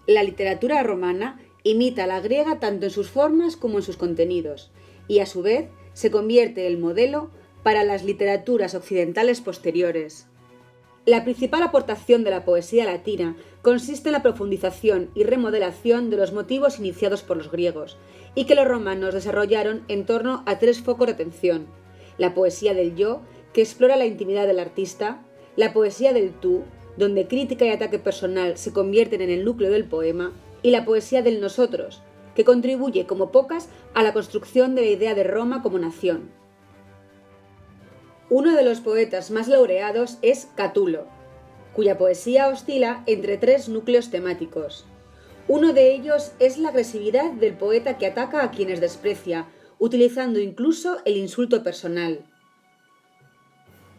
La literatura romana imita a la griega tanto en sus formas como en sus contenidos, y a su vez se convierte en modelo para las literaturas occidentales posteriores. La principal aportación de la poesía latina consiste en la profundización y remodelación de los motivos iniciados por los griegos, y que los romanos desarrollaron en torno a tres focos de atención: la poesía del yo, que explora la intimidad del artista; la poesía del tú, donde crítica y ataque personal se convierten en el núcleo del poema; y la poesía del nosotros, que contribuye como pocas a la construcción de la idea de Roma como nación. Uno de los poetas más laureados es Catulo, cuya poesía oscila entre tres núcleos temáticos. Uno de ellos es la agresividad del poeta que ataca a quienes desprecia, utilizando incluso el insulto personal.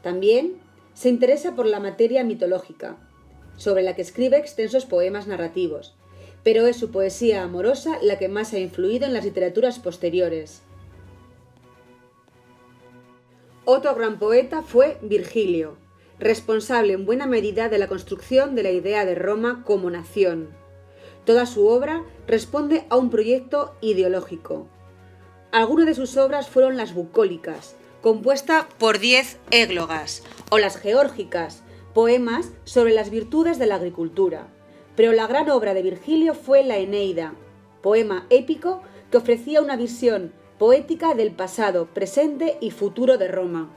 También se interesa por la materia mitológica, sobre la que escribe extensos poemas narrativos, pero es su poesía amorosa la que más ha influido en las literaturas posteriores. Otro gran poeta fue Virgilio, responsable en buena medida de la construcción de la idea de Roma como nación. Toda su obra responde a un proyecto ideológico. Algunas de sus obras fueron las bucólicas, compuesta por 10 églogas, o las geórgicas, poemas sobre las virtudes de la agricultura. Pero la gran obra de Virgilio fue la Eneida, poema épico que ofrecía una visión poética del pasado, presente y futuro de Roma.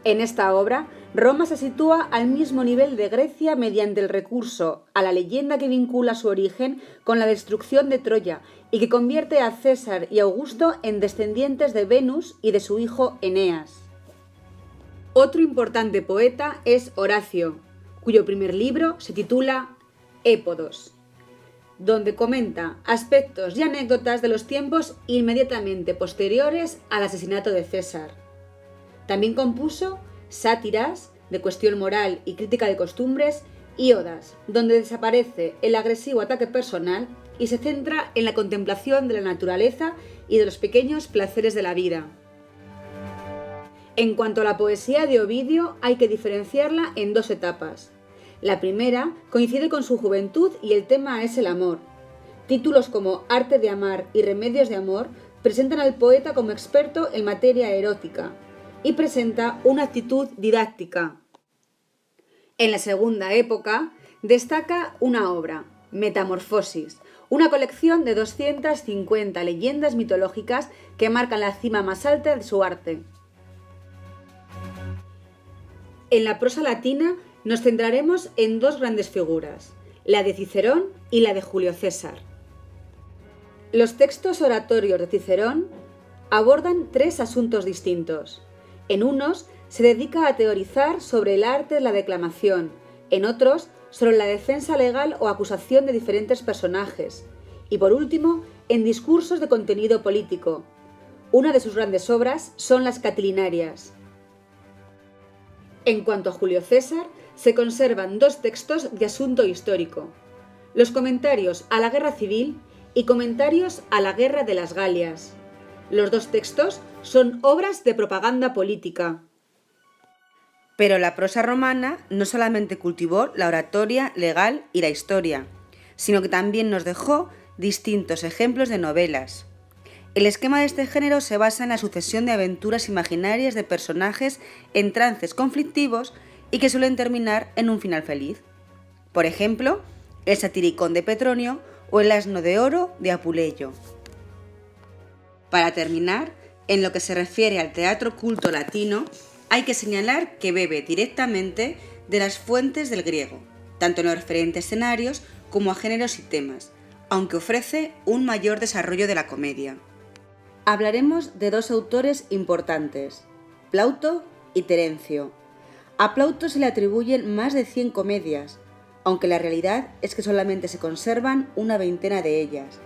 En esta obra, Roma se sitúa al mismo nivel de Grecia mediante el recurso a la leyenda que vincula su origen con la destrucción de Troya y que convierte a César y Augusto en descendientes de Venus y de su hijo Eneas. Otro importante poeta es Horacio, cuyo primer libro se titula Épodos, donde comenta aspectos y anécdotas de los tiempos inmediatamente posteriores al asesinato de César. También compuso sátiras de cuestión moral y crítica de costumbres y odas, donde desaparece el agresivo ataque personal y se centra en la contemplación de la naturaleza y de los pequeños placeres de la vida. En cuanto a la poesía de Ovidio, hay que diferenciarla en dos etapas. La primera coincide con su juventud y el tema es el amor. Títulos como Arte de amar y Remedios de amor presentan al poeta como experto en materia erótica y presenta una actitud didáctica. En la segunda época destaca una obra, Metamorfosis, una colección de 250 leyendas mitológicas que marcan la cima más alta de su arte. En la prosa latina nos centraremos en dos grandes figuras, la de Cicerón y la de Julio César. Los textos oratorios de Cicerón abordan tres asuntos distintos. En unos se dedica a teorizar sobre el arte de la declamación, en otros sobre la defensa legal o acusación de diferentes personajes, y por último en discursos de contenido político. Una de sus grandes obras son las Catilinarias. En cuanto a Julio César, se conservan dos textos de asunto histórico: los comentarios a la guerra civil y comentarios a la guerra de las Galias. Los dos textos son obras de propaganda política. Pero la prosa romana no solamente cultivó la oratoria legal y la historia, sino que también nos dejó distintos ejemplos de novelas. El esquema de este género se basa en la sucesión de aventuras imaginarias de personajes en trances conflictivos y que suelen terminar en un final feliz. Por ejemplo, el Satiricón de Petronio o el Asno de Oro de Apuleyo. Para terminar, en lo que se refiere al teatro culto latino, hay que señalar que bebe directamente de las fuentes del griego, tanto en los referentes escenarios como a géneros y temas, aunque ofrece un mayor desarrollo de la comedia. Hablaremos de dos autores importantes, Plauto y Terencio. A Plauto se le atribuyen más de 100 comedias, aunque la realidad es que solamente se conservan una veintena de ellas.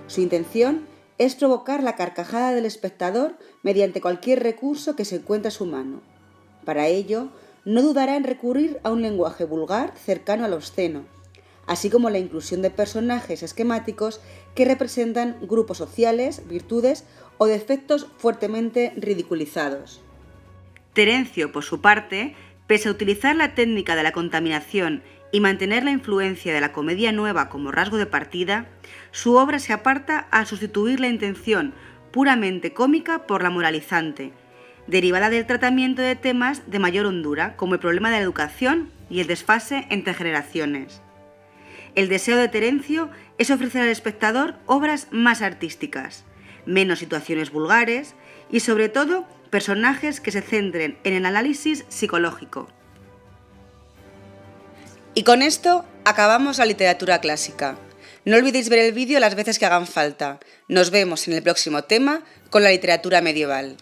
Su intención es provocar la carcajada del espectador mediante cualquier recurso que se encuentre a su mano. Para ello, no dudará en recurrir a un lenguaje vulgar cercano al obsceno, así como la inclusión de personajes esquemáticos que representan grupos sociales, virtudes o defectos fuertemente ridiculizados. Terencio, por su parte, pese a utilizar la técnica de la contaminación y mantener la influencia de la comedia nueva como rasgo de partida, su obra se aparta al sustituir la intención puramente cómica por la moralizante, derivada del tratamiento de temas de mayor hondura, como el problema de la educación y el desfase entre generaciones. El deseo de Terencio es ofrecer al espectador obras más artísticas, menos situaciones vulgares y, sobre todo, personajes que se centren en el análisis psicológico. Y con esto acabamos la literatura clásica. No olvidéis ver el vídeo las veces que hagan falta. Nos vemos en el próximo tema con la literatura medieval.